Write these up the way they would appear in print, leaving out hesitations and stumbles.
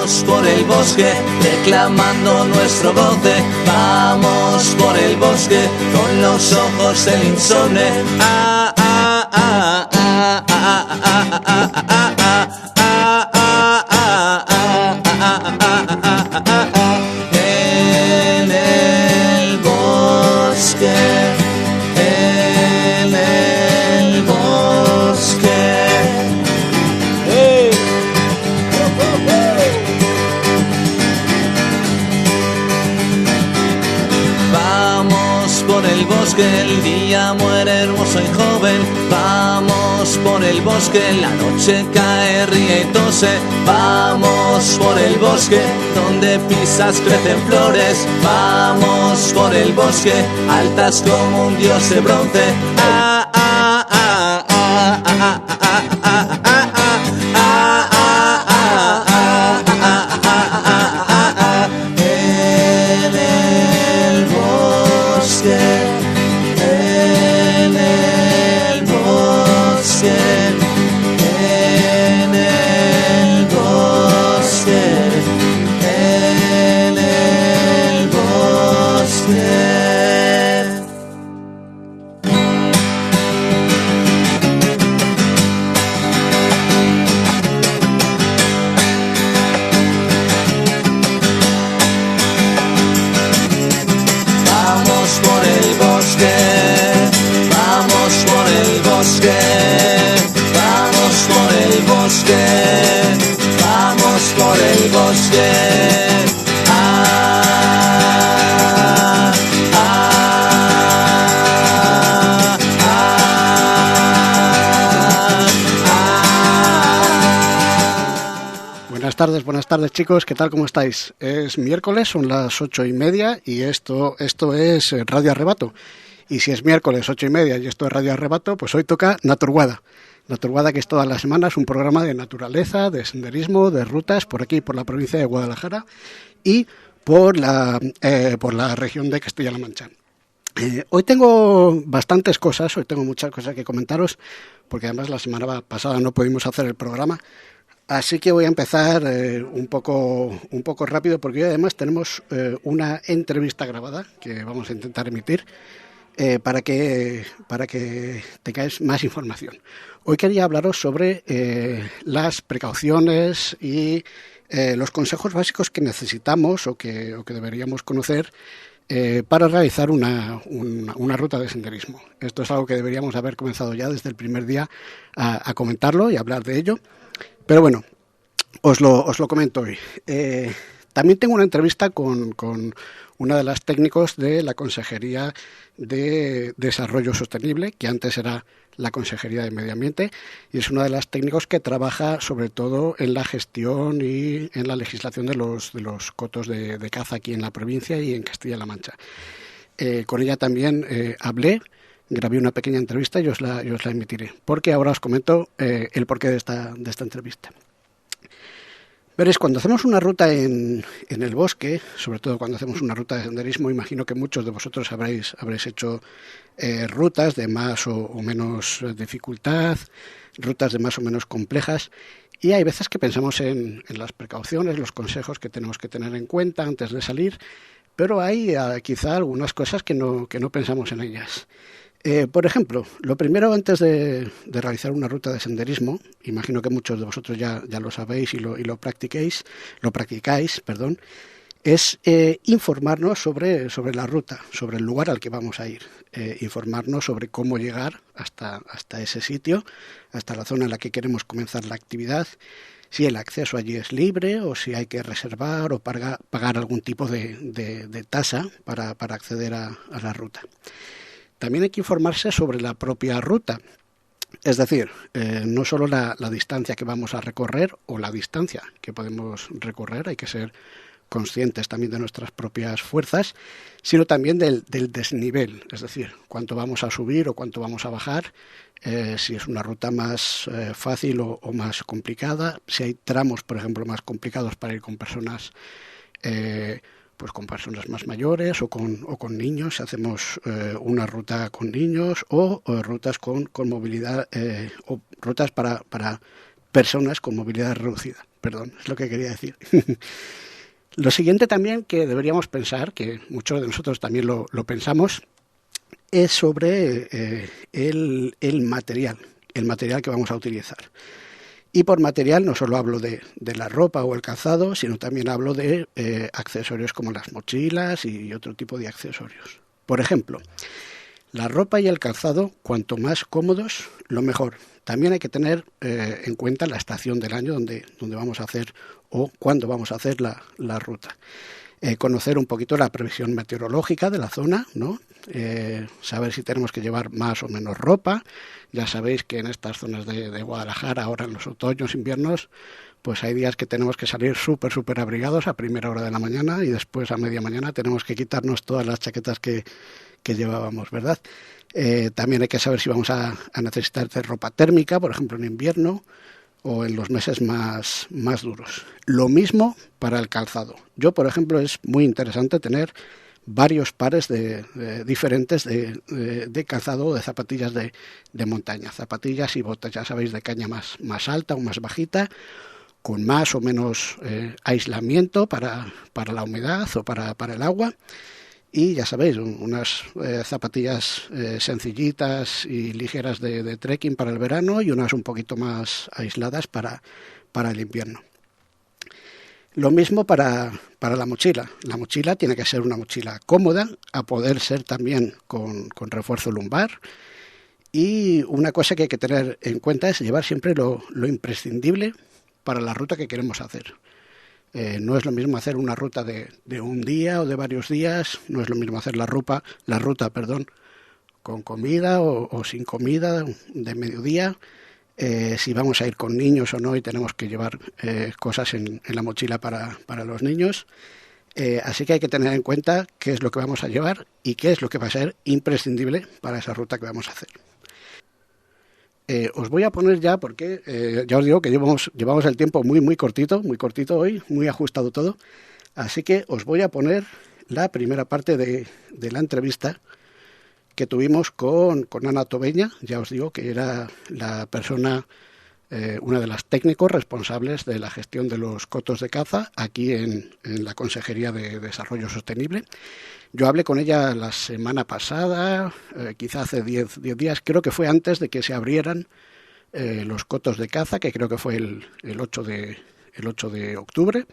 Vamos por el bosque, reclamando nuestro goce. Vamos por el bosque, con los ojos del insomne. En el bosque, en el bosque. ¡Hey! Vamos por el bosque, el día muere hermoso y joven. Vamos por el bosque, la noche cae, ríe y tose. Vamos por el bosque, donde pisas crecen flores. Vamos por el bosque, altas como un dios de bronce. Buenas tardes chicos, ¿qué tal? ¿Cómo estáis? Es miércoles, son las 8:30 y esto es Radio Arrebato. Y si es miércoles 8:30 y esto es Radio Arrebato, pues hoy toca Naturguada. Naturguada, que es todas las semanas un programa de naturaleza, de senderismo, de rutas por aquí, por la provincia de Guadalajara y por la región de Castilla-La Mancha. Hoy tengo bastantes cosas, hoy tengo muchas cosas que comentaros, porque además la semana pasada no pudimos hacer el programa. Así que voy a empezar un poco rápido, porque hoy además tenemos una entrevista grabada que vamos a intentar emitir para que tengáis más información. Hoy quería hablaros sobre las precauciones y los consejos básicos que necesitamos o que deberíamos conocer para realizar una ruta de senderismo. Esto es algo que deberíamos haber comenzado ya desde el primer día a comentarlo y hablar de ello. Pero bueno, os lo comento hoy. También tengo una entrevista con una de las técnicos de la Consejería de Desarrollo Sostenible, que antes era la Consejería de Medio Ambiente, y es una de las técnicos que trabaja sobre todo en la gestión y en la legislación de los cotos de caza aquí en la provincia y en Castilla-La Mancha. Con ella también hablé. Grabé una pequeña entrevista y os la emitiré, porque ahora os comento el porqué de esta entrevista. Veréis, cuando hacemos una ruta en el bosque, sobre todo cuando hacemos una ruta de senderismo, imagino que muchos de vosotros habréis hecho rutas de más o menos dificultad, rutas de más o menos complejas, y hay veces que pensamos en las precauciones, los consejos que tenemos que tener en cuenta antes de salir, pero hay quizá algunas cosas que no pensamos en ellas. Por ejemplo, lo primero antes de realizar una ruta de senderismo, imagino que muchos de vosotros ya lo sabéis y lo practicáis, es informarnos sobre la ruta, sobre el lugar al que vamos a ir, informarnos sobre cómo llegar hasta ese sitio, hasta la zona en la que queremos comenzar la actividad, si el acceso allí es libre o si hay que reservar o pagar algún tipo de tasa para acceder a la ruta. También hay que informarse sobre la propia ruta, es decir, no solo la distancia que vamos a recorrer o la distancia que podemos recorrer, hay que ser conscientes también de nuestras propias fuerzas, sino también del desnivel, es decir, cuánto vamos a subir o cuánto vamos a bajar, si es una ruta más fácil o más complicada, si hay tramos, por ejemplo, más complicados para ir con personas pues con personas más mayores o con niños, si hacemos una ruta con niños o rutas con movilidad o rutas para personas con movilidad reducida. perdón, es lo que quería decir. Lo siguiente también que deberíamos pensar, que muchos de nosotros también lo pensamos, es sobre el material que vamos a utilizar. Y por material no solo hablo de la ropa o el calzado, sino también hablo de accesorios como las mochilas y otro tipo de accesorios. Por ejemplo, la ropa y el calzado, cuanto más cómodos, lo mejor. También hay que tener en cuenta la estación del año donde vamos a hacer o cuándo vamos a hacer la ruta. Conocer un poquito la previsión meteorológica de la zona, ¿no? Saber si tenemos que llevar más o menos ropa. Ya sabéis que en estas zonas de Guadalajara, ahora en los otoños, inviernos, pues hay días que tenemos que salir súper abrigados a primera hora de la mañana y después a media mañana tenemos que quitarnos todas las chaquetas que llevábamos, ¿verdad? También hay que saber si vamos a necesitar de ropa térmica, por ejemplo en invierno o en los meses más duros. Lo mismo para el calzado. Yo, por ejemplo, es muy interesante tener varios pares diferentes de calzado o de zapatillas de montaña. Zapatillas y botas, ya sabéis, de caña más alta o más bajita, con más o menos aislamiento para la humedad o para el agua. Y ya sabéis, unas zapatillas sencillitas y ligeras de trekking para el verano y unas un poquito más aisladas para el invierno. Lo mismo para la mochila. La mochila tiene que ser una mochila cómoda, a poder ser también con refuerzo lumbar. Y una cosa que hay que tener en cuenta es llevar siempre lo imprescindible para la ruta que queremos hacer. No es lo mismo hacer una ruta de un día o de varios días, no es lo mismo hacer la ruta, con comida o sin comida de mediodía, si vamos a ir con niños o no y tenemos que llevar cosas en la mochila para los niños. Así que hay que tener en cuenta qué es lo que vamos a llevar y qué es lo que va a ser imprescindible para esa ruta que vamos a hacer. Os voy a poner ya, porque ya os digo que llevamos el tiempo muy cortito hoy, muy ajustado todo. Así que os voy a poner la primera parte de la entrevista que tuvimos con Ana Tobeña. Ya os digo que era la persona, una de las técnicos responsables de la gestión de los cotos de caza aquí en la Consejería de Desarrollo Sostenible. Yo hablé con ella la semana pasada, quizá hace 10 días, creo que fue antes de que se abrieran los cotos de caza, que creo que fue el 8 de octubre.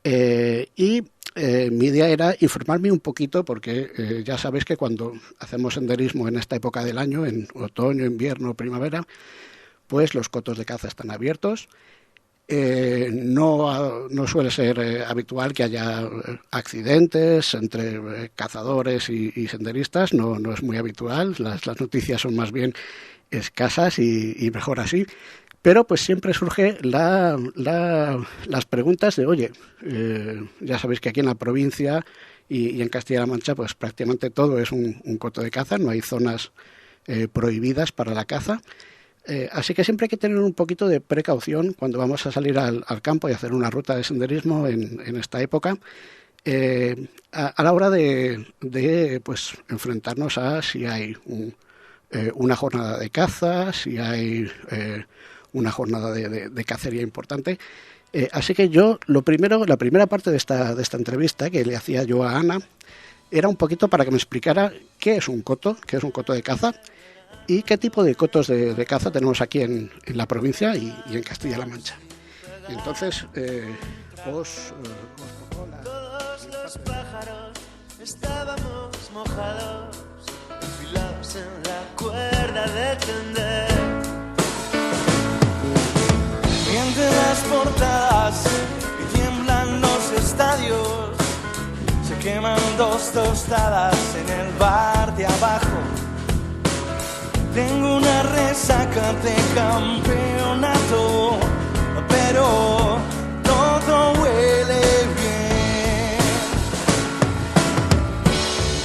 Mi idea era informarme un poquito, porque ya sabéis que cuando hacemos senderismo en esta época del año, en otoño, invierno, primavera, pues los cotos de caza están abiertos. No suele ser habitual que haya accidentes entre cazadores y senderistas, no es muy habitual, las noticias son más bien escasas y mejor así, pero pues siempre surge las preguntas de, oye, ya sabéis que aquí en la provincia y en Castilla-La Mancha pues prácticamente todo es un coto de caza, no hay zonas prohibidas para la caza. Así que siempre hay que tener un poquito de precaución cuando vamos a salir al campo y hacer una ruta de senderismo en esta época, a la hora de pues enfrentarnos a si hay una jornada de caza, si hay una jornada de cacería importante. Así que yo, la primera parte de esta entrevista que le hacía yo a Ana, era un poquito para que me explicara qué es un coto de caza, y qué tipo de cotos de caza tenemos aquí en la provincia y en Castilla-La Mancha. Entonces, os pongo Todos los pájaros estábamos mojados, enfilados en la cuerda de tender. Mienten las portadas y tiemblan los estadios, se queman 2 tostadas en el bar de abajo. Tengo una resaca de campeonato, pero todo huele bien.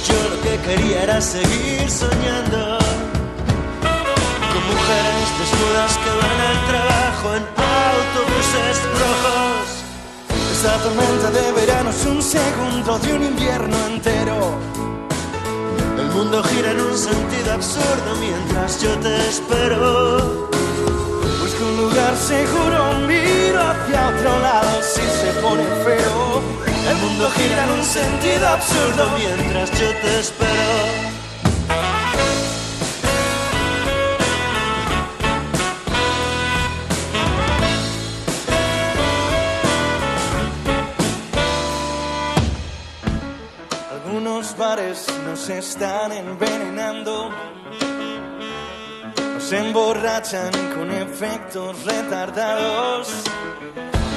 Yo lo que quería era seguir soñando con mujeres desnudas que van al trabajo en autobuses rojos. Esta tormenta de verano es un segundo de un invierno entero. El mundo gira en un sentido absurdo mientras yo te espero. Busco un lugar seguro, miro hacia hacia otro lado si se pone feo. El mundo gira en un sentido absurdo mientras yo te espero. Algunos bares nos están envenenando, nos emborrachan con efectos retardados.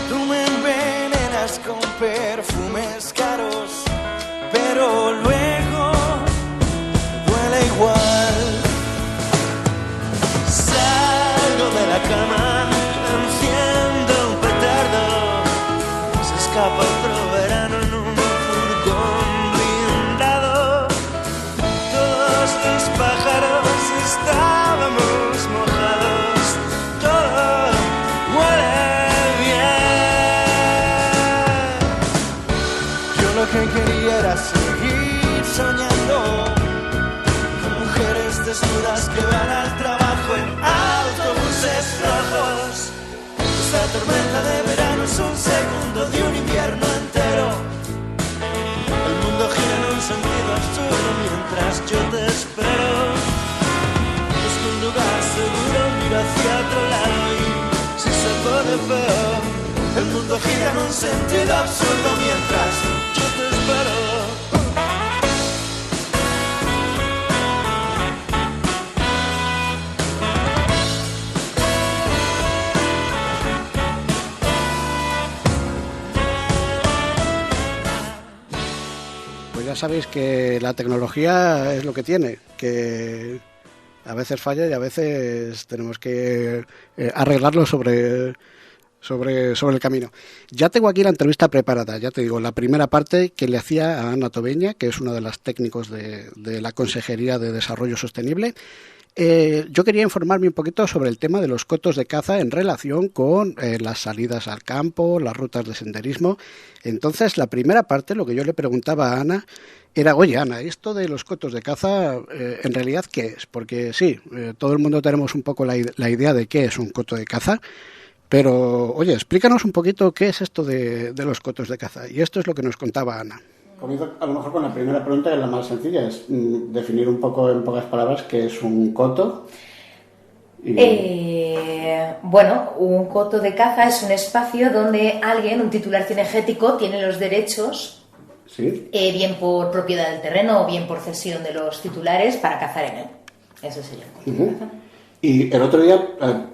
Tú me envenenas con perfumes caros, pero luego duele igual. Salgo de la cama, enciendo un petardo, se escapa otro verano en un furgón blindado. Todos los pájaros estábamos mojados, todo huele bien. Yo lo que quería era seguir soñando con mujeres desnudas que van al trabajo en autobuses rojos. Esta tormenta de verano es un segundo de un invierno entero. El mundo gira en un sentido absurdo mientras yo te espero. Busco un lugar seguro, miro hacia otro lado y si se pone feo. El mundo gira en un sentido absurdo mientras yo te espero. Pues ya sabéis que la tecnología es lo que tiene, que a veces falla y a veces tenemos que arreglarlo sobre el camino. Ya tengo aquí la entrevista preparada, ya te digo, la primera parte que le hacía a Ana Tobeña, que es una de las técnicos de la Consejería de Desarrollo Sostenible. Yo quería informarme un poquito sobre el tema de los cotos de caza en relación con las salidas al campo, las rutas de senderismo. Entonces, la primera parte, lo que yo le preguntaba a Ana, era, oye, Ana, esto de los cotos de caza, ¿en realidad qué es? Porque sí, todo el mundo tenemos un poco la idea de qué es un coto de caza, pero, oye, explícanos un poquito qué es esto de los cotos de caza. Y esto es lo que nos contaba Ana. Comienzo a lo mejor con la primera pregunta, que es la más sencilla, es definir un poco en pocas palabras qué es un coto. Bueno, un coto de caza es un espacio donde alguien, un titular cinegético, tiene los derechos, ¿sí? Bien por propiedad del terreno o bien por cesión de los titulares para cazar en él. Eso sería un coto de caza. Y el otro día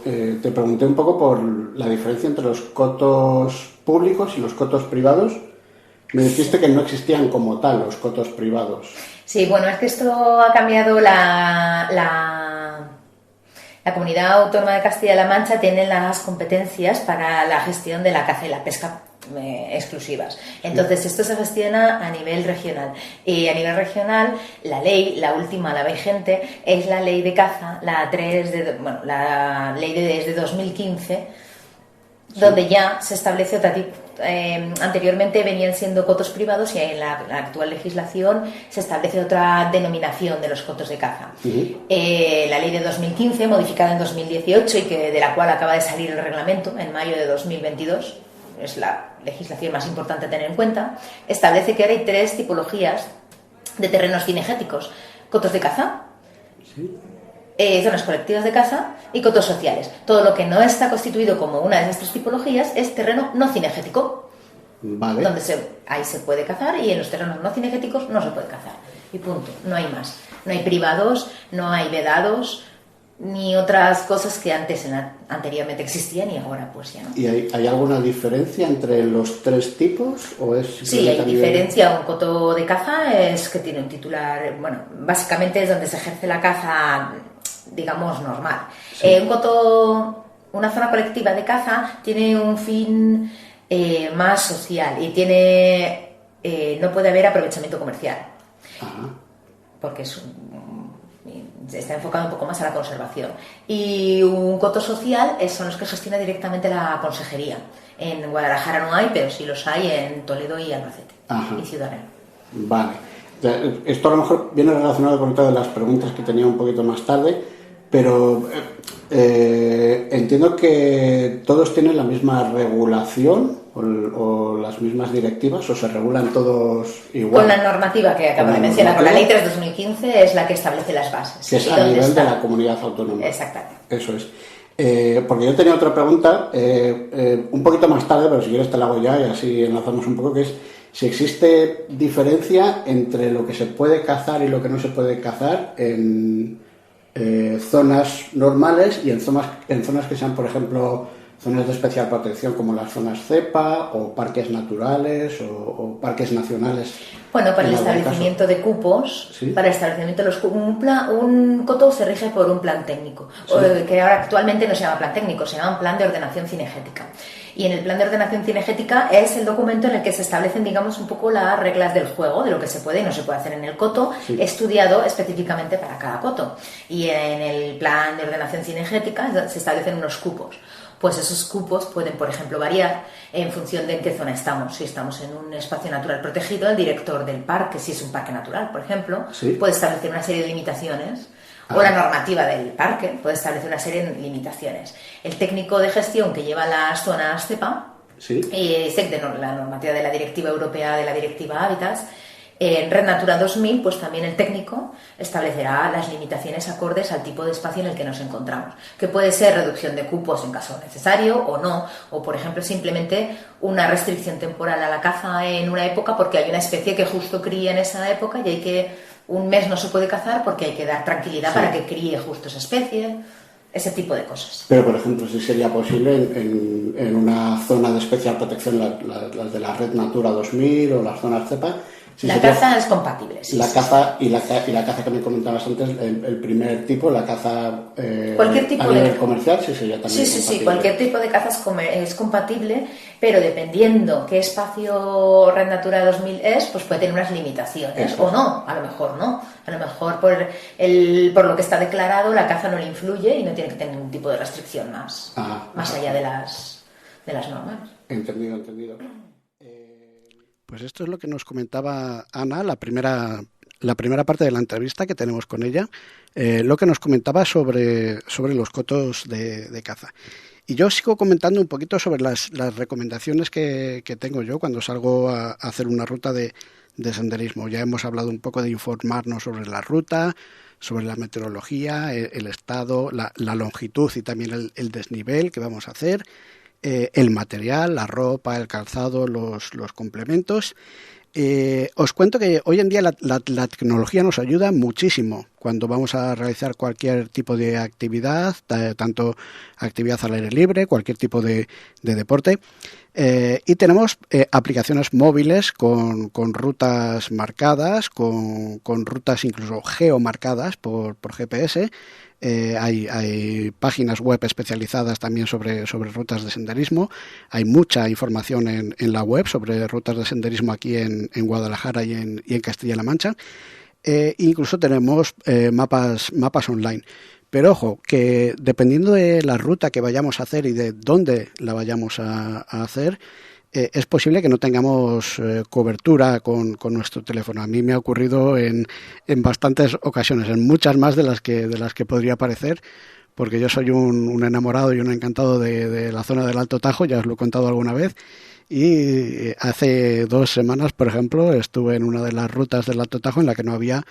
te pregunté un poco por la diferencia entre los cotos públicos y los cotos privados. Me dijiste que no existían como tal los cotos privados. Sí, bueno, es que esto ha cambiado la Comunidad Autónoma de Castilla-La Mancha tiene las competencias para la gestión de la caza y la pesca exclusivas. Entonces, esto se gestiona a nivel regional. Y a nivel regional, la ley, la última, la vigente, es la ley de caza, la ley desde 2015, sí, donde ya se establece otra tipo. Anteriormente venían siendo cotos privados y en la actual legislación se establece otra denominación de los cotos de caza. Uh-huh. La ley de 2015, modificada en 2018 y de la cual acaba de salir el reglamento en mayo de 2022, es la legislación más importante a tener en cuenta, establece que ahora hay 3 tipologías de terrenos cinegéticos: cotos de caza, sí, zonas colectivas de caza y cotos sociales. Todo lo que no está constituido como una de esas 3 tipologías es terreno no cinegético. Vale. Donde ahí se puede cazar y en los terrenos no cinegéticos no se puede cazar. Y punto, no hay más. No hay privados, no hay vedados, ni otras cosas que anteriormente existían y ahora pues ya no. ¿Y hay alguna diferencia entre los 3 tipos? ¿O es sí, hay diferencia. Un coto de caza es que tiene un titular, bueno, básicamente es donde se ejerce la caza, digamos, normal. Sí. Una zona colectiva de caza tiene un fin más social y no puede haber aprovechamiento comercial. Ajá. Porque está enfocado un poco más a la conservación. Y un coto social son los que gestiona directamente la consejería. En Guadalajara no hay, pero sí los hay en Toledo y Albacete. Ajá. Y Ciudad Real. Vale. Esto a lo mejor viene relacionado con otra de las preguntas que tenía un poquito más tarde, pero Entiendo que todos tienen la misma regulación o las mismas directivas, o se regulan todos igual. Con la normativa que acabo de mencionar, con la Ley 3/2015 es la que establece las bases. Que es a nivel de la comunidad autónoma. Exactamente. Eso es. Porque yo tenía otra pregunta, un poquito más tarde, pero si quieres te la hago ya y así enlazamos un poco, que es si existe diferencia entre lo que se puede cazar y lo que no se puede cazar en zonas normales y en zonas que sean, por ejemplo, zonas de especial protección como las zonas CEPA o parques naturales o parques nacionales. Bueno, para el establecimiento de cupos, ¿sí? Para el establecimiento de los cupos, un coto se rige por un plan técnico, ¿sí? Que ahora actualmente no se llama plan técnico, se llama plan de ordenación cinegética. Y en el plan de ordenación cinegética es el documento en el que se establecen, digamos, un poco las reglas del juego, de lo que se puede y no se puede hacer en el coto, sí. Estudiado específicamente para cada coto. Y en el plan de ordenación cinegética se establecen unos cupos. Pues esos cupos pueden, por ejemplo, variar en función de en qué zona estamos. Si estamos en un espacio natural protegido, el director del parque, si es un parque natural, por ejemplo, ¿sí? Puede establecer una serie de limitaciones. O la normativa del parque puede establecer una serie de limitaciones. El técnico de gestión que lleva las zonas CEPA, ¿sí? La normativa de la Directiva Europea, de la Directiva Hábitats, en Red Natura 2000, pues también el técnico establecerá las limitaciones acordes al tipo de espacio en el que nos encontramos, que puede ser reducción de cupos en caso necesario o no, o por ejemplo simplemente una restricción temporal a la caza en una época porque hay una especie que justo cría en esa época y hay que un mes no se puede cazar porque hay que dar tranquilidad, sí. Para que críe justo esa especie, ese tipo de cosas. Pero por ejemplo, si sería posible en una zona de especial protección, las de la Red Natura 2000 o las zonas CEPA. Si la caza es compatible, sí. La caza y la caza que me comentabas antes, el primer tipo, la caza cualquier tipo a nivel comercial, sí sería también sí, compatible. Sí, cualquier tipo de caza es compatible, pero dependiendo qué espacio Red Natura 2000 es, pues puede tener unas limitaciones. Eso. O no, a lo mejor no. A lo mejor por lo que está declarado la caza no le influye y no tiene que tener ningún tipo de restricción más allá de las normas. Entendido. Pues esto es lo que nos comentaba Ana, la primera parte de la entrevista que tenemos con ella, lo que nos comentaba sobre los cotos de caza. Y yo sigo comentando un poquito sobre las recomendaciones que tengo yo cuando salgo a hacer una ruta de senderismo. Ya hemos hablado un poco de informarnos sobre la ruta, sobre la meteorología, el estado, la longitud y también el desnivel que vamos a hacer. El material, la ropa, el calzado, los complementos. Os cuento que hoy en día la tecnología nos ayuda muchísimo cuando vamos a realizar cualquier tipo de actividad, tanto actividad al aire libre, cualquier tipo de deporte. Y tenemos aplicaciones móviles con rutas marcadas, con rutas incluso geomarcadas por GPS. Hay páginas web especializadas también sobre rutas de senderismo. Hay mucha información en la web sobre rutas de senderismo aquí en Guadalajara y en Castilla-La Mancha. Incluso tenemos mapas online. Pero ojo, que dependiendo de la ruta que vayamos a hacer y de dónde la vayamos a hacer, es posible que no tengamos cobertura con nuestro teléfono. A mí me ha ocurrido en bastantes ocasiones, en muchas más de las que podría parecer, porque yo soy un enamorado y un encantado de la zona del Alto Tajo, ya os lo he contado alguna vez, y hace 2 semanas, por ejemplo, estuve en una de las rutas del Alto Tajo en la que no había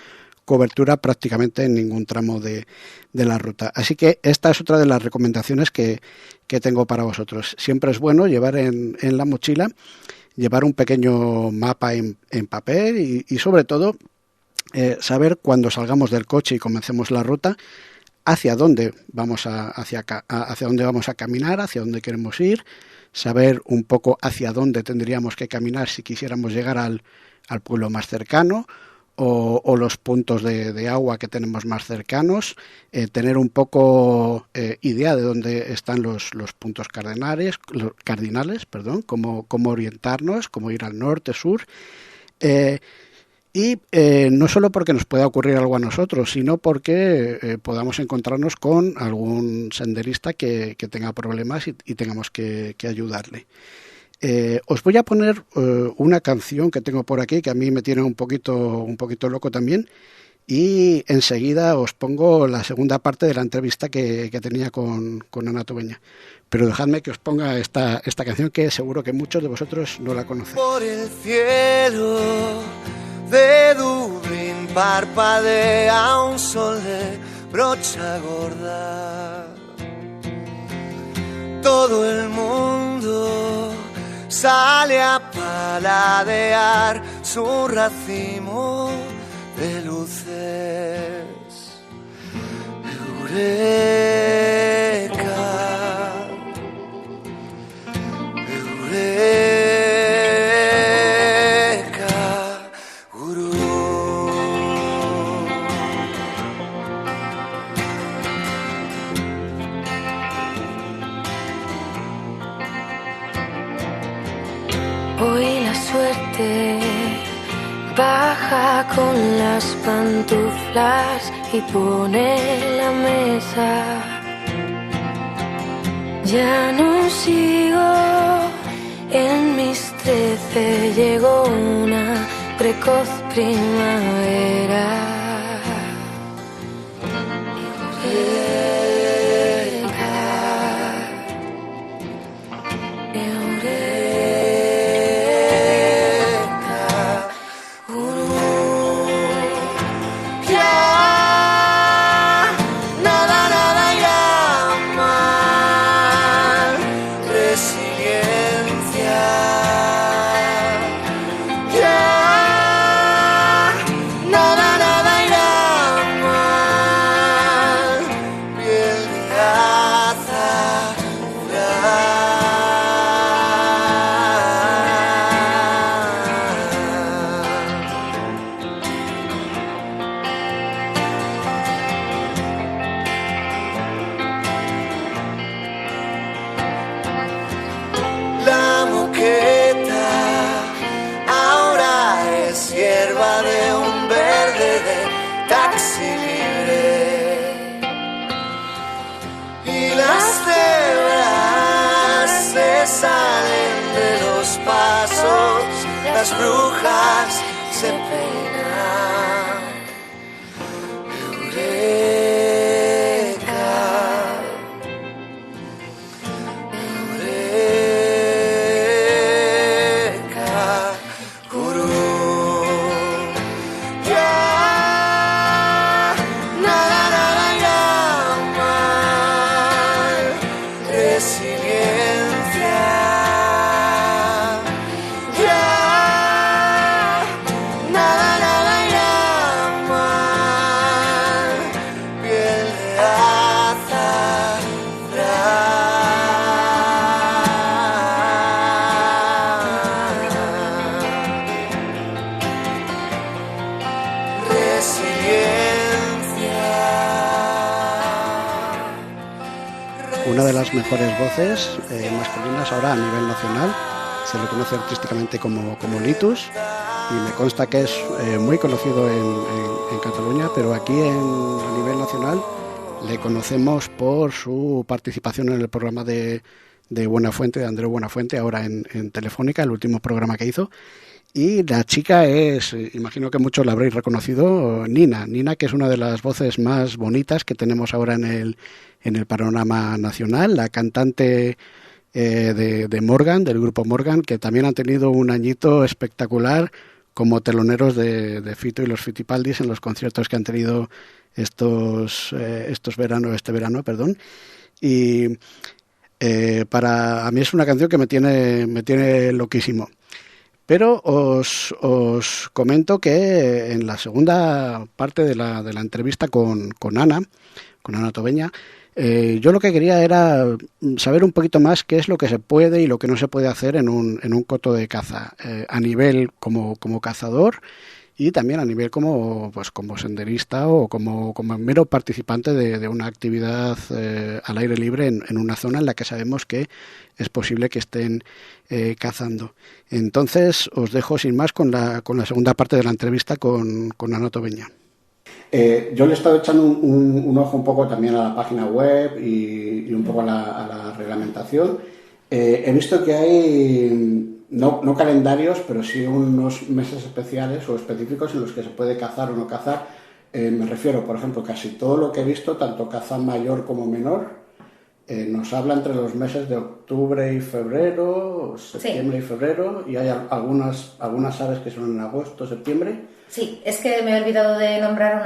cobertura prácticamente en ningún tramo de la ruta. Así que esta es otra de las recomendaciones que tengo para vosotros. Siempre es bueno llevar en la mochila, llevar un pequeño mapa en papel y sobre todo saber cuando salgamos del coche y comencemos la ruta hacia dónde vamos hacia dónde vamos a caminar, hacia dónde queremos ir, saber un poco hacia dónde tendríamos que caminar si quisiéramos llegar al pueblo más cercano, o los puntos de agua que tenemos más cercanos, tener un poco idea de dónde están los puntos cardinales, cómo orientarnos, cómo ir al norte, sur, y no solo porque nos pueda ocurrir algo a nosotros, sino porque podamos encontrarnos con algún senderista que tenga problemas y tengamos que ayudarle. Os voy a poner una canción que tengo por aquí que a mí me tiene un poquito loco también y enseguida os pongo la segunda parte de la entrevista que tenía con Ana Tobeña. Pero dejadme que os ponga esta canción que seguro que muchos de vosotros no la conocen. Por el cielo de Dublín parpadea un sol de brocha gorda. Todo el mundo sale a paladear su racimo de luces. Eureka, eureka, gurú. Hoy la suerte baja con las pantuflas y pone la mesa. Ya no sigo en mis 13, llegó una precoz primavera. Las brujas se peinan. Eureka, eureka, gurú. Ya nada llama resiliencia. Una de las mejores voces masculinas ahora a nivel nacional, se le conoce artísticamente como Litus y me consta que es muy conocido en Cataluña, pero aquí a nivel nacional le conocemos por su participación en el programa de Buenafuente, de Andreu Buenafuente, ahora en Telefónica, el último programa que hizo. Y la chica es, imagino que muchos la habréis reconocido, Nina, que es una de las voces más bonitas que tenemos ahora en el panorama nacional, la cantante de Morgan, del grupo Morgan, que también han tenido un añito espectacular como teloneros de Fito y los Fitipaldis en los conciertos que han tenido este verano, perdón. Y a mí es una canción que me tiene loquísimo. Pero os comento que en la segunda parte de la entrevista con Ana Tobeña, yo lo que quería era saber un poquito más qué es lo que se puede y lo que no se puede hacer en un coto de caza, a nivel como cazador y también a nivel como senderista o como mero participante de una actividad al aire libre en una zona en la que sabemos que es posible que estén cazando. Entonces os dejo sin más con la segunda parte de la entrevista con Ana Tobeña. Yo le he estado echando un ojo un poco también a la página web y un poco a la reglamentación. He visto que hay no calendarios, pero sí unos meses especiales o específicos en los que se puede cazar o no cazar, Me refiero, por ejemplo, casi todo lo que he visto, tanto caza mayor como menor, nos habla entre los meses de octubre y febrero, septiembre y febrero, y hay algunas aves que son en agosto, septiembre. Sí, es que me he olvidado de nombrar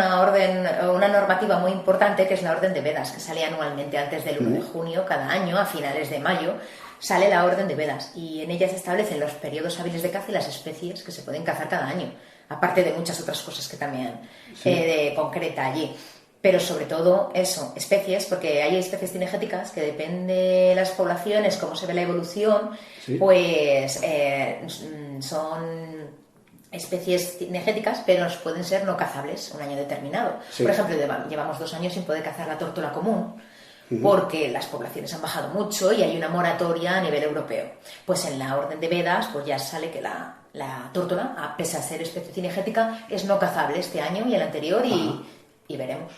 una normativa muy importante, que es la Orden de Vedas, que sale anualmente antes del 1 de junio, cada año, a finales de mayo, sale la Orden de Vedas, y en ella se establecen los periodos hábiles de caza y las especies que se pueden cazar cada año, aparte de muchas otras cosas que también concreta allí. Pero sobre todo eso, especies, porque hay especies cinegéticas que depende de las poblaciones, cómo se ve la evolución, pues son especies cinegéticas, pero pueden ser no cazables un año determinado. Por ejemplo, llevamos 2 años sin poder cazar la tórtola común, porque las poblaciones han bajado mucho y hay una moratoria a nivel europeo. Pues en la Orden de Vedas pues ya sale que la tórtola, a pesar de ser especie cinegética, es no cazable este año y el anterior y veremos.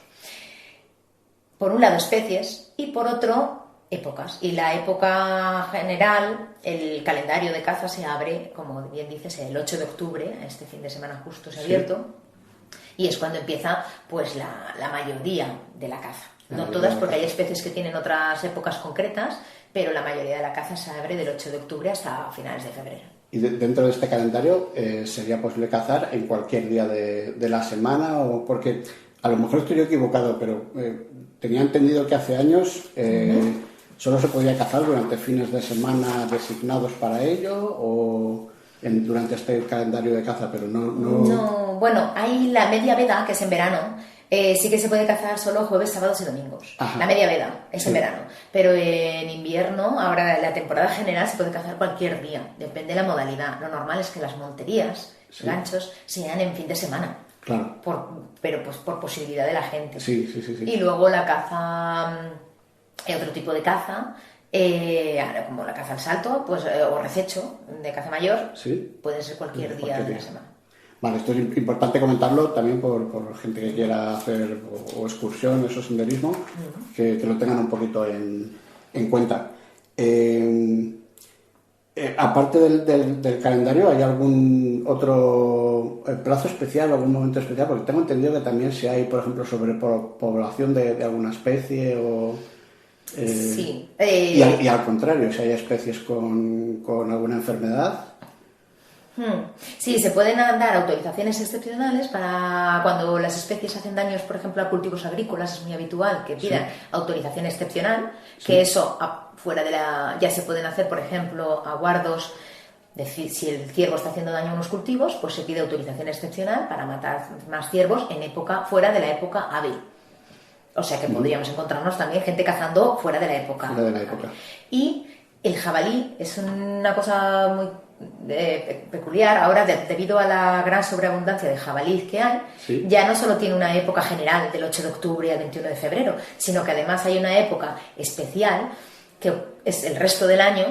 Por un lado especies y por otro épocas. Y la época general, el calendario de caza se abre, como bien dices, el 8 de octubre, este fin de semana justo se ha abierto, y es cuando empieza pues la mayoría de la caza. No todas, porque hay especies que tienen otras épocas concretas, pero la mayoría de la caza se abre del 8 de octubre hasta finales de febrero. Y dentro de este calendario sería posible cazar en cualquier día de la semana, o porque a lo mejor estoy equivocado, pero tenía entendido que hace años solo se podía cazar durante fines de semana designados para ello, o durante este calendario de caza, pero no... Bueno, hay la media veda, que es en verano. Sí que se puede cazar solo jueves, sábados y domingos. Ajá. La media veda es en verano. Pero en invierno, ahora la temporada general, se puede cazar cualquier día. Depende de la modalidad. Lo normal es que las monterías, ganchos, sean en fin de semana. Claro. Pero pues por posibilidad de la gente. Sí. Y luego la caza, otro tipo de caza, como la caza al salto, pues, o rececho de caza mayor, puede ser cualquier día de la semana. Vale, esto es importante comentarlo también por gente que quiera hacer o excursiones o senderismo, que lo tengan un poquito en cuenta. Aparte del calendario, ¿hay algún otro plazo especial, algún momento especial? Porque tengo entendido que también si hay, por ejemplo, sobrepoblación de alguna especie o... Sí. Y al contrario, si hay especies con alguna enfermedad... Sí, se pueden dar autorizaciones excepcionales para cuando las especies hacen daños, por ejemplo, a cultivos agrícolas. Es muy habitual que pidan autorización excepcional, que eso fuera de ya se pueden hacer, por ejemplo, aguardos. Decir, si el ciervo está haciendo daño a unos cultivos, pues se pide autorización excepcional para matar más ciervos fuera de la época hábil. O sea que podríamos encontrarnos también gente cazando fuera de la época. Y el jabalí es una cosa muy peculiar. Ahora, debido a la gran sobreabundancia de jabalíes que hay, ya no solo tiene una época general del 8 de octubre al 21 de febrero, sino que además hay una época especial que es el resto del año,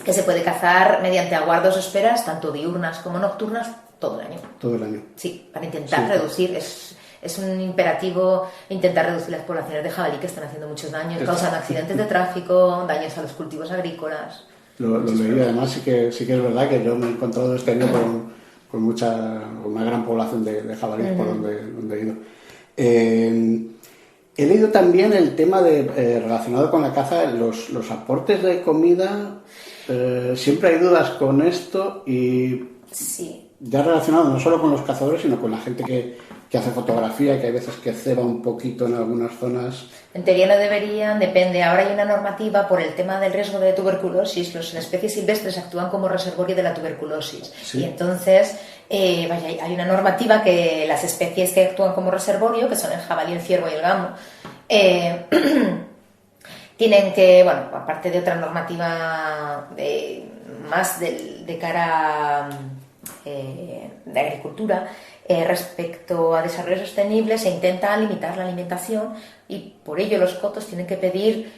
que se puede cazar mediante aguardos o esperas, tanto diurnas como nocturnas, todo el año. Todo el año. Sí, para intentar reducir. Es un imperativo intentar reducir las poblaciones de jabalí, que están haciendo muchos daños, causando accidentes de tráfico, daños a los cultivos agrícolas. Lo leí, además sí que es verdad que yo me he encontrado este año con una gran población de jabalíes por donde he ido. He leído también el tema relacionado con la caza, los aportes de comida. Siempre hay dudas con esto y ya relacionado no solo con los cazadores, sino con la gente que hace fotografía, que hay veces que ceba un poquito en algunas zonas. En teoría no deberían, depende. Ahora hay una normativa por el tema del riesgo de tuberculosis. Las especies silvestres actúan como reservorio de la tuberculosis. Y entonces, hay una normativa que las especies que actúan como reservorio, que son el jabalí, el ciervo y el gamo, tienen que, aparte de otra normativa más de cara de agricultura, respecto a desarrollo sostenible, se intenta limitar la alimentación y por ello los cotos tienen que pedir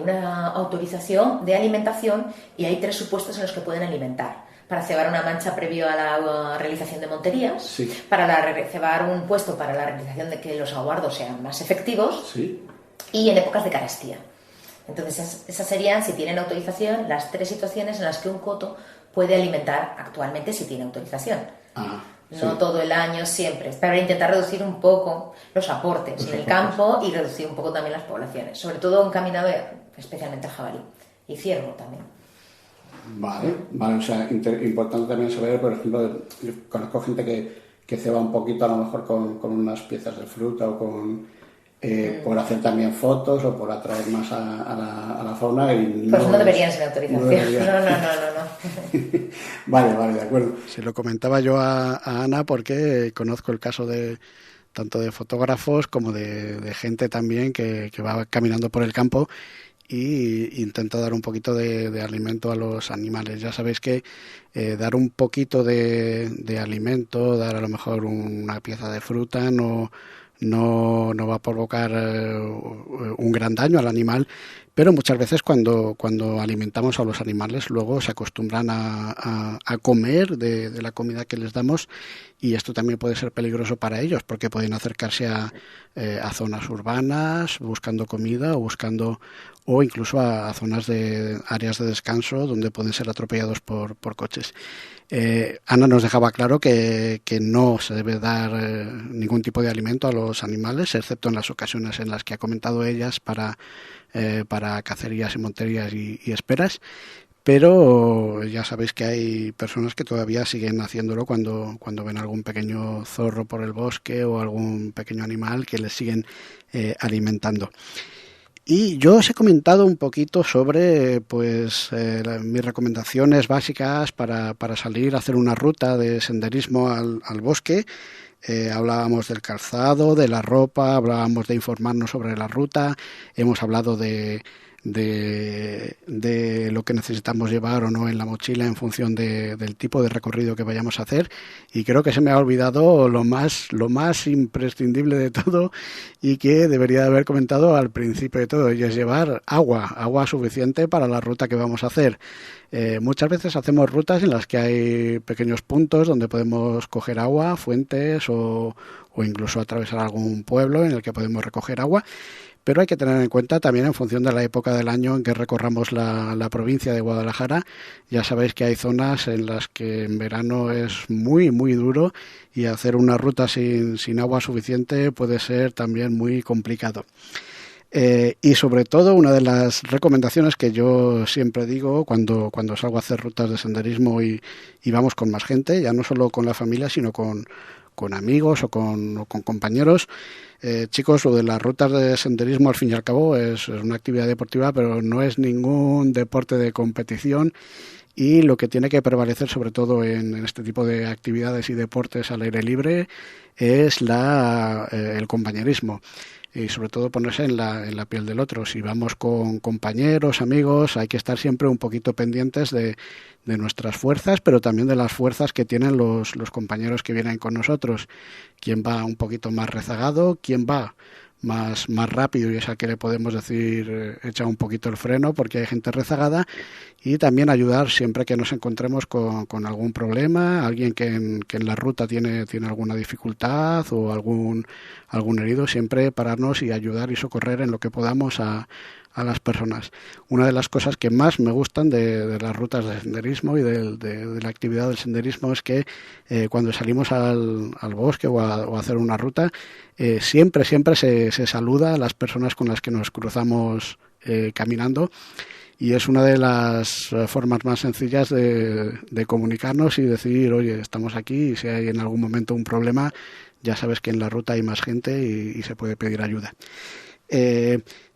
una autorización de alimentación, y hay 3 supuestos en los que pueden alimentar: para cebar una mancha previo a la realización de monterías, para cebar un puesto para la realización de que los aguardos sean más efectivos, y en épocas de carestía. Entonces esas serían, si tienen autorización, las 3 situaciones en las que un coto puede alimentar actualmente si tiene autorización. no todo el año siempre, para intentar reducir un poco los aportes en el campo y reducir un poco también las poblaciones, sobre todo encaminado especialmente al jabalí y ciervo también. Vale, o sea, importante también saber, por ejemplo, yo conozco gente que ceba un poquito a lo mejor con unas piezas de fruta o con por hacer también fotos o por atraer más a la fauna. Y pues no deberían ser autorización. No. Vale, de acuerdo. Se lo comentaba yo a Ana porque conozco el caso de tanto de fotógrafos como de gente también que va caminando por el campo y intenta dar un poquito de alimento a los animales. Ya sabéis que dar un poquito de alimento, dar a lo mejor una pieza de fruta no va a provocar un gran daño al animal, pero muchas veces cuando alimentamos a los animales luego se acostumbran a comer de la comida que les damos, y esto también puede ser peligroso para ellos porque pueden acercarse a zonas urbanas buscando comida o incluso a zonas de áreas de descanso donde pueden ser atropellados por coches. Ana nos dejaba claro que no se debe dar ningún tipo de alimento a los animales, excepto en las ocasiones en las que ha comentado ellas para cacerías y monterías y esperas, pero ya sabéis que hay personas que todavía siguen haciéndolo cuando ven algún pequeño zorro por el bosque o algún pequeño animal que les siguen alimentando. Y yo os he comentado un poquito sobre mis recomendaciones básicas para salir a hacer una ruta de senderismo al bosque. Hablábamos del calzado, de la ropa, hablábamos de informarnos sobre la ruta, hemos hablado de lo que necesitamos llevar o no en la mochila en función del tipo de recorrido que vayamos a hacer, y creo que se me ha olvidado lo más imprescindible de todo y que debería haber comentado al principio de todo, y es llevar agua suficiente para la ruta que vamos a hacer. Muchas veces hacemos rutas en las que hay pequeños puntos donde podemos coger agua, fuentes o incluso atravesar algún pueblo en el que podemos recoger agua, pero hay que tener en cuenta también en función de la época del año en que recorramos la provincia de Guadalajara. Ya sabéis que hay zonas en las que en verano es muy muy duro y hacer una ruta sin agua suficiente puede ser también muy complicado. Y sobre todo, una de las recomendaciones que yo siempre digo cuando salgo a hacer rutas de senderismo y vamos con más gente, ya no solo con la familia sino con amigos o con compañeros, chicos, lo de las rutas de senderismo al fin y al cabo es una actividad deportiva, pero no es ningún deporte de competición, y lo que tiene que prevalecer sobre todo en este tipo de actividades y deportes al aire libre es el compañerismo. Y sobre todo ponerse en la piel del otro. Si vamos con compañeros, amigos, hay que estar siempre un poquito pendientes de nuestras fuerzas, pero también de las fuerzas que tienen los compañeros que vienen con nosotros. Quién va un poquito más rezagado, quién va más rápido y es al que le podemos decir echa un poquito el freno porque hay gente rezagada, y también ayudar siempre que nos encontremos con algún problema, alguien que en la ruta tiene alguna dificultad o algún herido, siempre pararnos y ayudar y socorrer en lo que podamos a las personas. Una de las cosas que más me gustan de las rutas de senderismo y de la actividad del senderismo es que cuando salimos al bosque o a hacer una ruta, siempre se saluda a las personas con las que nos cruzamos caminando, y es una de las formas más sencillas de comunicarnos y decir, oye, estamos aquí, y si hay en algún momento un problema, ya sabes que en la ruta hay más gente y se puede pedir ayuda.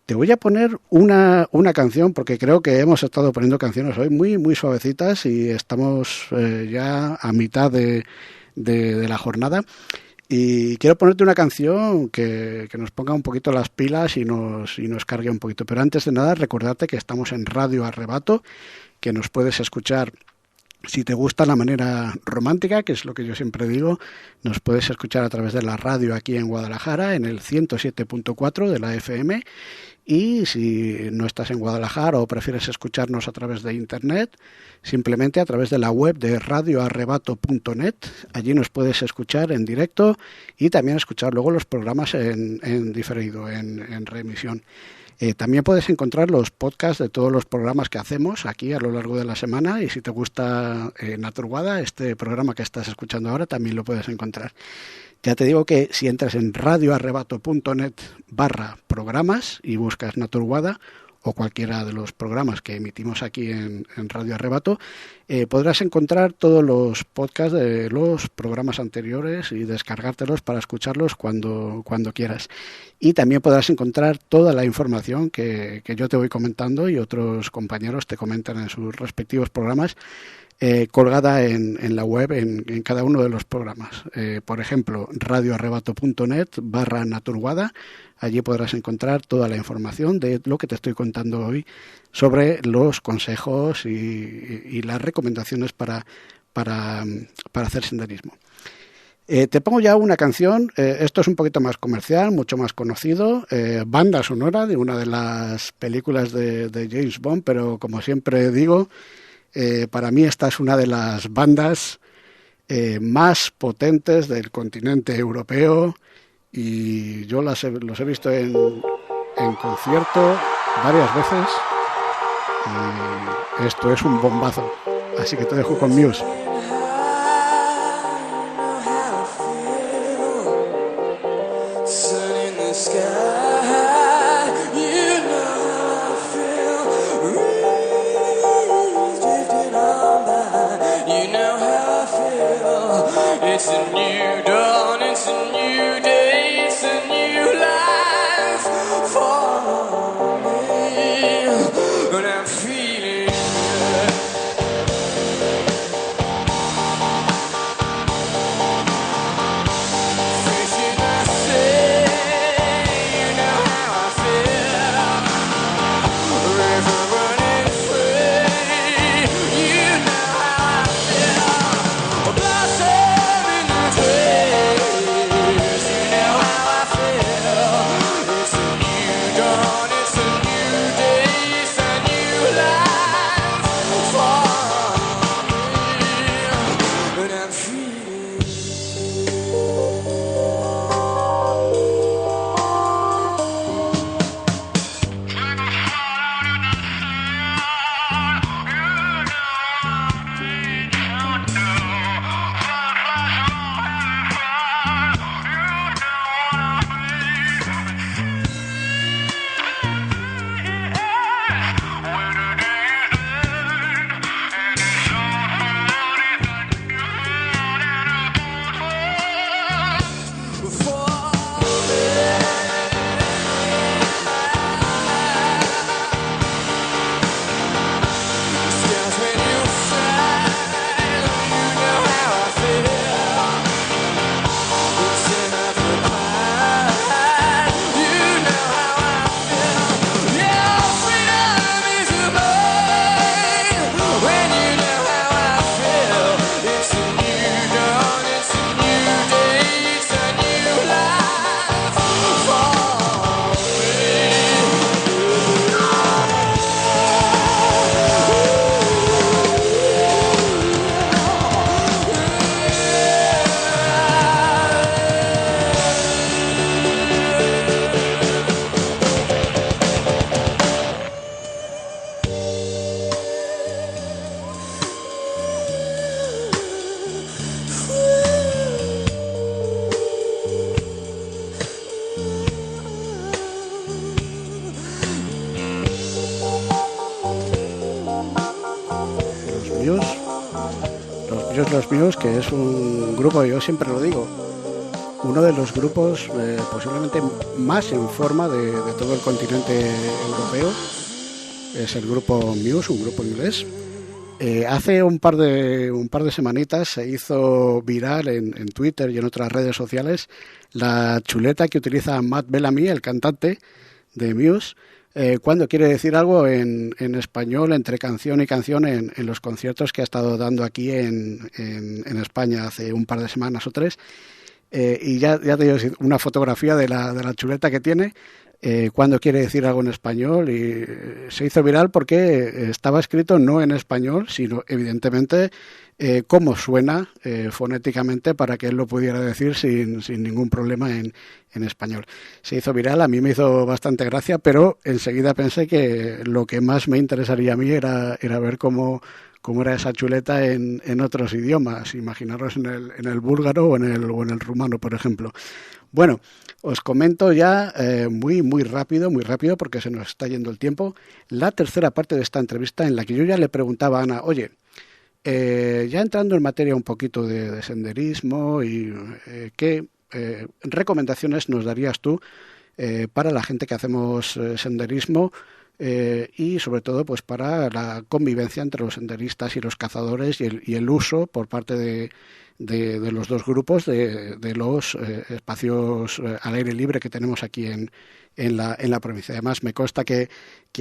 Te voy a poner una canción porque creo que hemos estado poniendo canciones hoy muy muy suavecitas y estamos ya a mitad de la jornada, y quiero ponerte una canción que nos ponga un poquito las pilas y nos cargue un poquito. Pero antes de nada, recordarte que estamos en Radio Arrebato, que nos puedes escuchar. Si te gusta la manera romántica, que es lo que yo siempre digo, nos puedes escuchar a través de la radio aquí en Guadalajara, en el 107.4 de la FM. Y si no estás en Guadalajara o prefieres escucharnos a través de internet, simplemente a través de la web de radioarrebato.net. Allí nos puedes escuchar en directo y también escuchar luego los programas en diferido, en reemisión. También puedes encontrar los podcasts de todos los programas que hacemos aquí a lo largo de la semana, y si te gusta Naturguada, este programa que estás escuchando ahora, también lo puedes encontrar. Ya te digo que si entras en radioarrebato.net/programas y buscas Naturguada o cualquiera de los programas que emitimos aquí en Radio Arrebato, podrás encontrar todos los podcasts de los programas anteriores y descargártelos para escucharlos cuando quieras. Y también podrás encontrar toda la información que yo te voy comentando y otros compañeros te comentan en sus respectivos programas, colgada en la web en cada uno de los programas. Por ejemplo, radioarrebato.net/Naturguada. Allí podrás encontrar toda la información de lo que te estoy contando hoy sobre los consejos y las recomendaciones para hacer senderismo. Te pongo ya una canción. Esto es un poquito más comercial, mucho más conocido, banda sonora de una de las películas de James Bond, pero como siempre digo, para mí esta es una de las bandas más potentes del continente europeo, y yo los he visto en concierto varias veces, y esto es un bombazo. Así que te dejo con Muse. It's a new dawn, it's a new day, it's a new life for me, and I'm feeling good. Facing the sea, you know how I feel. River running free, you know how I feel. Blossom in the trees, you know how I feel. It's a new dawn, it's a new day, it's a new life for me, and I'm feeling. Los Muse, que es un grupo, yo siempre lo digo, uno de los grupos posiblemente más en forma de todo el continente europeo. Es el grupo Muse, un grupo inglés. Hace un par de semanitas se hizo viral en Twitter y en otras redes sociales la chuleta que utiliza Matt Bellamy, el cantante de Muse, cuando quiere decir algo en español entre canción y canción en los conciertos que ha estado dando aquí en España hace un par de semanas o tres. Y ya te digo, una fotografía de la chuleta que tiene. cuando quiere decir algo en español, y se hizo viral porque estaba escrito no en español, sino evidentemente cómo suena fonéticamente para que él lo pudiera decir sin ningún problema en español. Se hizo viral, a mí me hizo bastante gracia, pero enseguida pensé que lo que más me interesaría a mí era ver cómo era esa chuleta en otros idiomas, imaginaros en el búlgaro o en el rumano, por ejemplo. Bueno, os comento ya muy rápido, porque se nos está yendo el tiempo, la tercera parte de esta entrevista en la que yo ya le preguntaba a Ana, oye, ya entrando en materia un poquito de senderismo y qué recomendaciones nos darías tú para la gente que hacemos senderismo y sobre todo pues para la convivencia entre los senderistas y los cazadores y el uso por parte de los dos grupos de los espacios al aire libre que tenemos aquí en la provincia. Además me consta que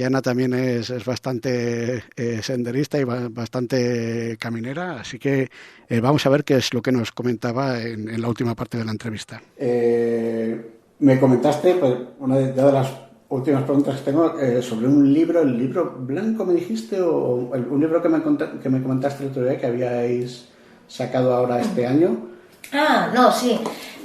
Ana también es bastante senderista y bastante caminera, así que vamos a ver qué es lo que nos comentaba en la última parte de la entrevista. Me comentaste, pues, una de las últimas preguntas que tengo, sobre un libro, el libro blanco me dijiste, o un libro que me comentaste el otro día que habíais sacado ahora este año. No, sí.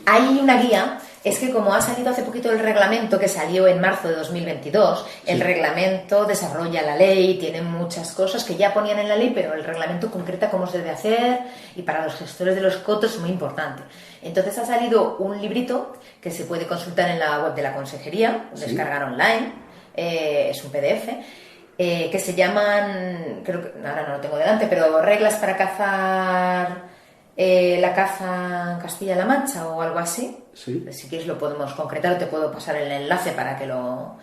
Hay una guía. Es que como ha salido hace poquito el reglamento, que salió en marzo de 2022, sí. El reglamento desarrolla la ley, tiene muchas cosas que ya ponían en la ley, pero el reglamento concreta cómo se debe hacer, y para los gestores de los cotos es muy importante. Entonces ha salido un librito que se puede consultar en la web de la consejería, sí. Descargar online, es un PDF, que se llaman, creo que ahora no lo tengo delante, pero reglas para cazar la caza en Castilla-La Mancha o algo así. Sí. Si quieres lo podemos concretar, te puedo pasar el enlace para que lo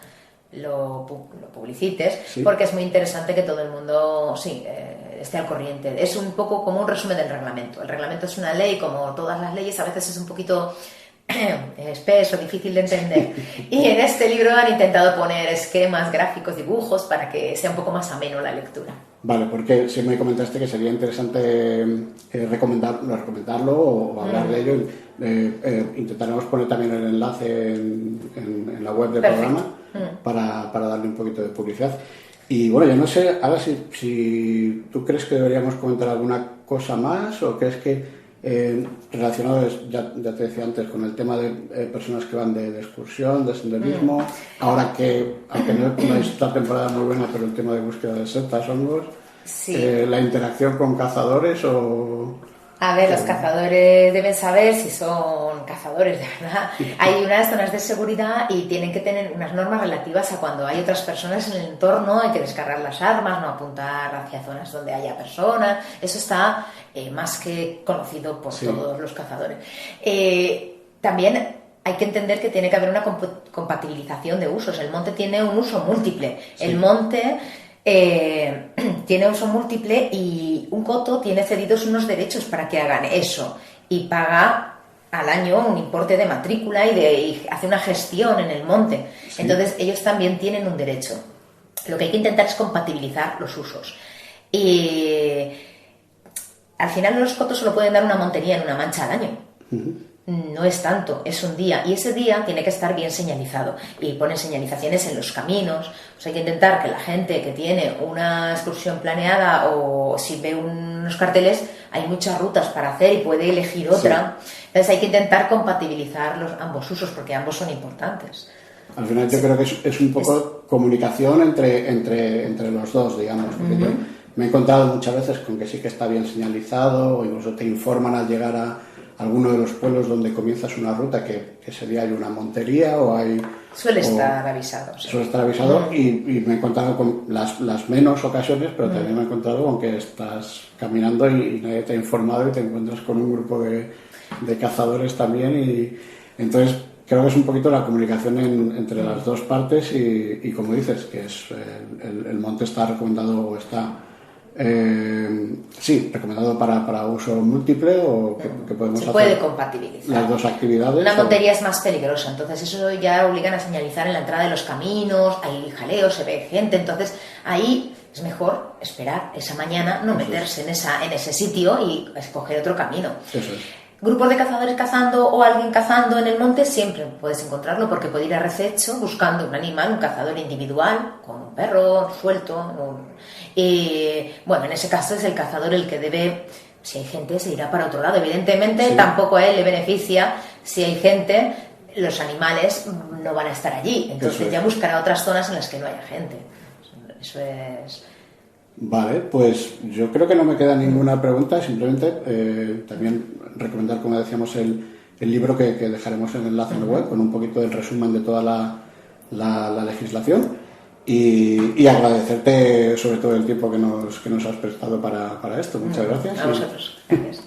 publicites, sí. Porque es muy interesante que todo el mundo esté al corriente. Es un poco como un resumen del reglamento. El reglamento es una ley, como todas las leyes, a veces es un poquito espeso, difícil de entender. Y en este libro han intentado poner esquemas, gráficos, dibujos para que sea un poco más ameno la lectura. Vale, porque si me comentaste que sería interesante recomendarlo o hablar de ello, intentaremos poner también el enlace en la web del Perfecto. Programa para darle un poquito de publicidad. Y bueno, yo no sé, ahora si tú crees que deberíamos comentar alguna cosa más o crees que relacionado, ya te decía antes, con el tema de personas que van de excursión, de senderismo, ahora que, aunque no es esta temporada muy buena, pero el tema de búsqueda de setas, hongos, sí. La interacción con cazadores o... A ver, los cazadores deben saber si son cazadores, de verdad. Hay unas zonas de seguridad y tienen que tener unas normas relativas a cuando hay otras personas en el entorno, hay que descargar las armas, no apuntar hacia zonas donde haya personas. Eso está más que conocido por sí. Todos los cazadores. También hay que entender que tiene que haber una compatibilización de usos. El monte tiene un uso múltiple. Sí. El monte... tiene uso múltiple y un coto tiene cedidos unos derechos para que hagan eso y paga al año un importe de matrícula y hace una gestión en el monte. Sí. Entonces ellos también tienen un derecho. Lo que hay que intentar es compatibilizar los usos. Y al final los cotos solo pueden dar una montería en una mancha al año. Uh-huh. No es tanto, es un día y ese día tiene que estar bien señalizado y ponen señalizaciones en los caminos. O sea, hay que intentar que la gente que tiene una excursión planeada o si ve unos carteles, hay muchas rutas para hacer y puede elegir otra. Sí. Entonces hay que intentar compatibilizar ambos usos porque ambos son importantes. Al final yo creo que es un poco comunicación entre los dos, digamos, porque yo me he encontrado muchas veces con que sí que está bien señalizado o incluso te informan al llegar a alguno de los pueblos donde comienzas una ruta que sería hay una montería o hay... Suele estar avisado. Sí. Suele estar avisado y me he encontrado con las menos ocasiones, pero también me he encontrado con que estás caminando y nadie te ha informado y te encuentras con un grupo de cazadores también y entonces creo que es un poquito la comunicación entre las dos partes y como dices, que es el monte está recomendado o está... recomendado para uso múltiple o que podemos hacer. Se puede compatibilizar. Las dos actividades. Una montería es más peligrosa, entonces eso ya obligan a señalizar en la entrada de los caminos, hay jaleos, se ve gente, entonces ahí es mejor esperar esa mañana, no meterse en ese sitio y escoger otro camino. Eso es. grupos de cazadores cazando o alguien cazando en el monte, siempre puedes encontrarlo, porque puede ir a rececho buscando un animal, un cazador individual, con un perro suelto. Bueno, en ese caso es el cazador el que debe, si hay gente, se irá para otro lado. Evidentemente, Sí. tampoco a él le beneficia, si hay gente, los animales no van a estar allí, entonces Eso es. ya buscará otras zonas en las que no haya gente. Eso es... Vale, pues yo creo que no me queda ninguna pregunta, simplemente también recomendar, como decíamos, el libro que dejaremos en el enlace en la web, con un poquito del resumen de toda la legislación, y agradecerte sobre todo el tiempo que nos has prestado para esto. Muchas gracias. A vosotros. Gracias.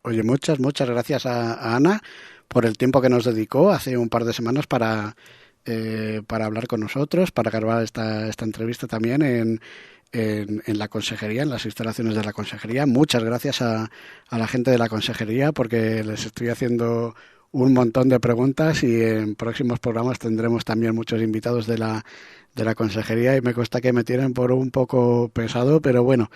Oye, muchas gracias a Ana por el tiempo que nos dedicó hace un par de semanas para hablar con nosotros, para grabar esta entrevista también en la consejería, en las instalaciones de la consejería. Muchas gracias a la gente de la consejería, porque les estoy haciendo un montón de preguntas, y en próximos programas tendremos también muchos invitados de la consejería, y me consta que me tienen por un poco pesado, pero bueno,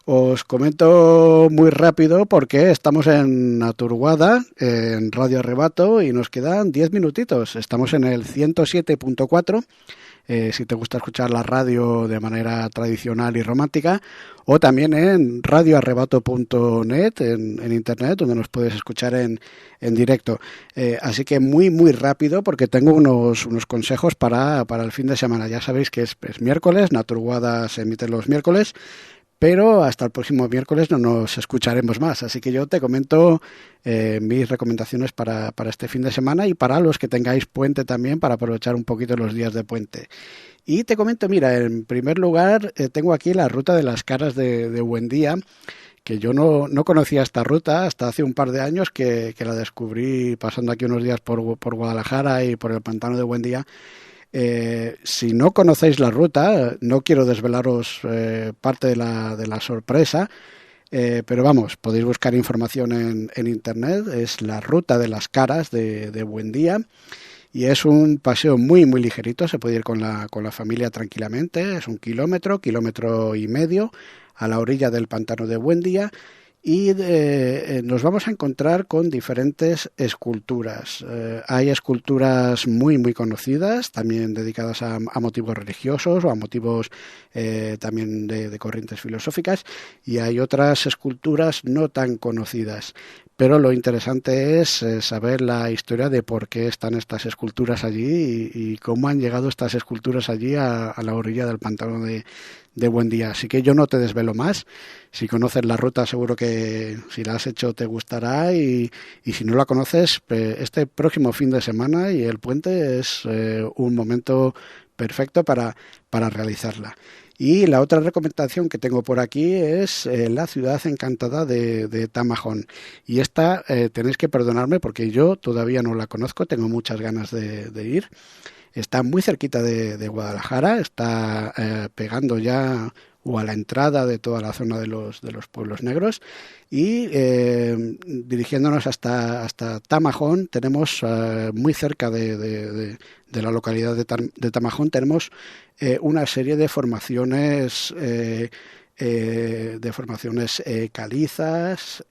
os comento muy rápido porque estamos en Naturguada, en Radio Arrebato, y nos quedan 10 minutitos. Estamos en el 107.4. Si te gusta escuchar la radio de manera tradicional y romántica, o también en radioarrebato.net en internet, donde nos puedes escuchar en directo. Así que muy rápido, porque tengo unos consejos para el fin de semana. Ya sabéis que es miércoles, Naturguada se emite los miércoles, pero hasta el próximo miércoles no nos escucharemos más. Así que yo te comento mis recomendaciones para este fin de semana, y para los que tengáis puente también, para aprovechar un poquito los días de puente. Y te comento, mira, en primer lugar tengo aquí la ruta de las caras de Buendía, que yo no conocía esta ruta hasta hace un par de años que la descubrí pasando aquí unos días por Guadalajara y por el pantano de Buendía. Si no conocéis la ruta, no quiero desvelaros parte de la sorpresa, pero vamos, podéis buscar información en internet. Es la ruta de las caras de Buendía, y es un paseo muy ligerito. Se puede ir con la familia tranquilamente. Es 1 kilómetro y medio a la orilla del pantano de Buendía. Y nos vamos a encontrar con diferentes esculturas. Hay esculturas muy conocidas, también dedicadas a motivos religiosos o a motivos también de corrientes filosóficas, y hay otras esculturas no tan conocidas. Pero lo interesante es saber la historia de por qué están estas esculturas allí y cómo han llegado estas esculturas allí a la orilla del pantano de Buendía. Así que yo no te desvelo más. Si conoces la ruta, seguro que si la has hecho te gustará, y si no la conoces, este próximo fin de semana y el puente es un momento perfecto para realizarla. Y la otra recomendación que tengo por aquí es la ciudad encantada de Tamajón. Y esta tenéis que perdonarme porque yo todavía no la conozco, tengo muchas ganas de ir. Está muy cerquita de Guadalajara, está pegando ya o a la entrada de toda la zona de los pueblos negros, y dirigiéndonos hasta Tamajón, tenemos muy cerca de la localidad de Tamajón, tenemos una serie de formaciones calizas,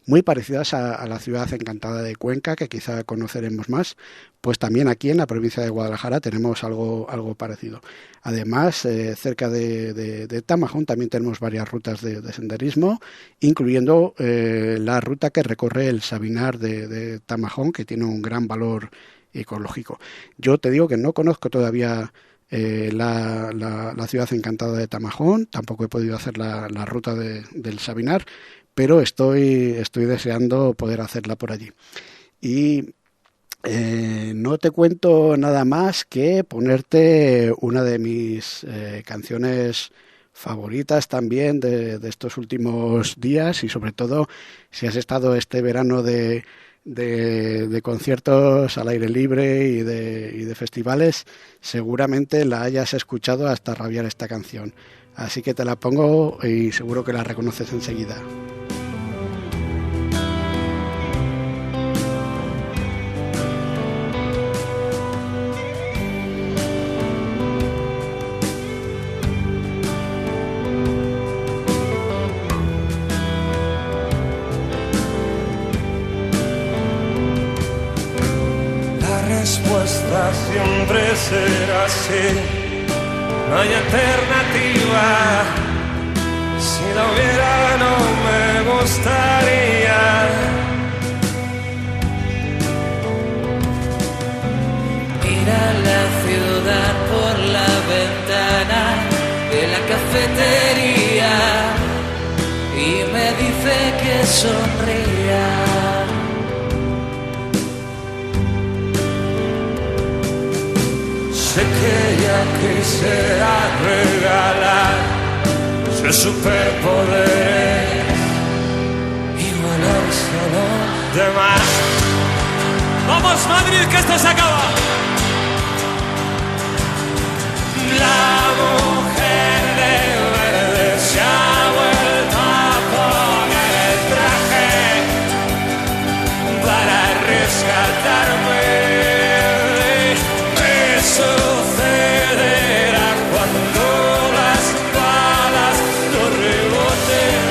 muy parecidas a la ciudad encantada de Cuenca, que quizá conoceremos más. Pues también aquí en la provincia de Guadalajara tenemos algo parecido. Además, cerca de Tamajón también tenemos varias rutas de senderismo, incluyendo la ruta que recorre el Sabinar de Tamajón, que tiene un gran valor ecológico. Yo te digo que no conozco todavía la ciudad encantada de Tamajón, tampoco he podido hacer la ruta del Sabinar, pero estoy deseando poder hacerla por allí. Y no te cuento nada más que ponerte una de mis canciones favoritas también de estos últimos días, y sobre todo si has estado este verano de conciertos al aire libre y de festivales, seguramente la hayas escuchado hasta rabiar esta canción. Así que te la pongo y seguro que la reconoces enseguida. para siempre ser así. No hay alternativa. Si la hubiera no me gustaría. Mira la ciudad por la ventana de la cafetería y me dice que sonría. Sé que ella quisiera regalar sus superpoderes, igualarse a los demás. ¡Vamos, Madrid, que esto se acaba! La mujer de verde se ha vuelto a poner el traje para rescatarme. ¿Qué sucederá cuando las balas no reboten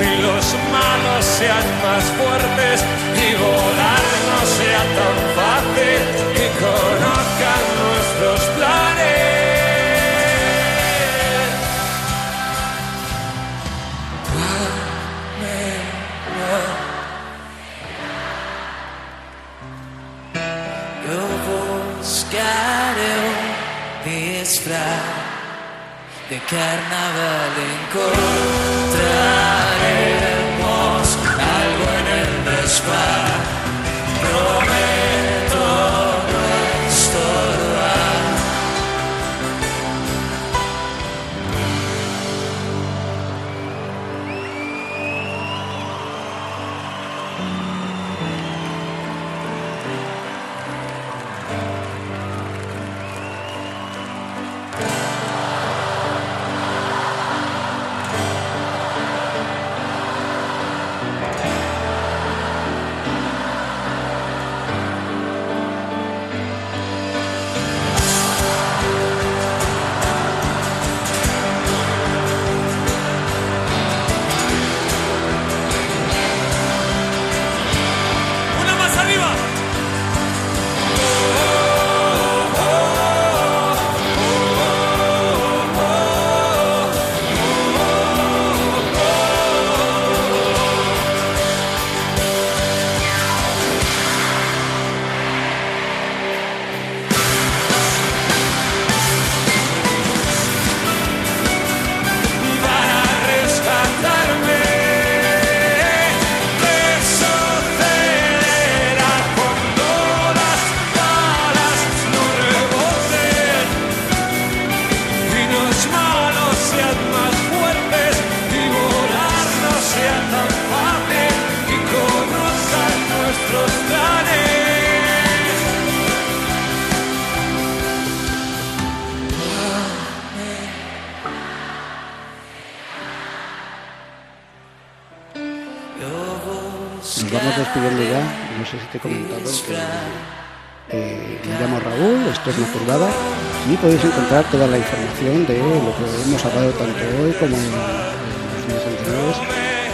y los malos sean más fuertes y volar no sea tan fácil y conozcan nuestros planes? Yo buscaré un disfraz de carnaval, encontraremos algo en el desván. Prometo no estorbar. ¡Una más arriba! Para rescatarme. ¿Qué sucederá cuando las balas no reboten y los malos sean más fuertes y volar no sea tan fácil y conozcan nuestros planes? Nos vamos despidiendo ya. No sé si te he comentado que me llamo Raúl, esto es Naturbada y podéis encontrar toda la información de lo que hemos hablado tanto hoy como en los días anteriores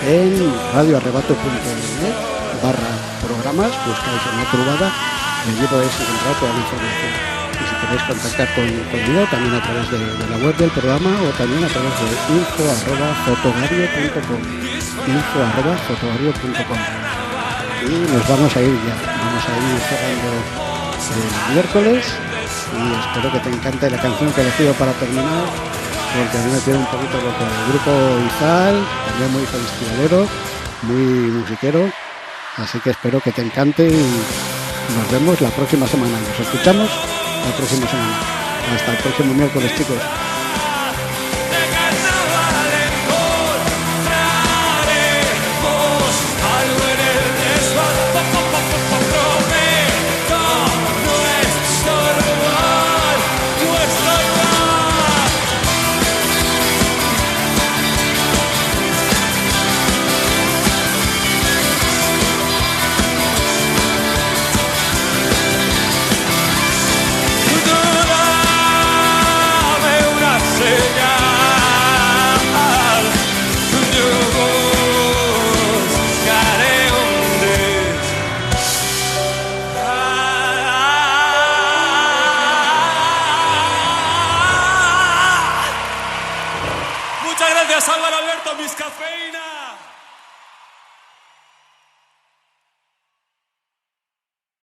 en radioarrebato.net/programas. Buscáis en Naturbada y allí podéis encontrar toda la información. Y si queréis contactar conmigo también a través de la web del programa o también a través de info@fotogario.com. Y nos vamos a ir ya, vamos a ir cerrando el miércoles y espero que te encante la canción que he elegido para terminar, porque a mí me tiene un poquito loco el grupo Izal, también muy festivalero, muy musiquero, así que espero que te encante y nos vemos la próxima semana, nos escuchamos la próxima semana. Hasta el próximo miércoles, chicos. Dame una Gracias, Álvaro Alberto, mis cafeínas.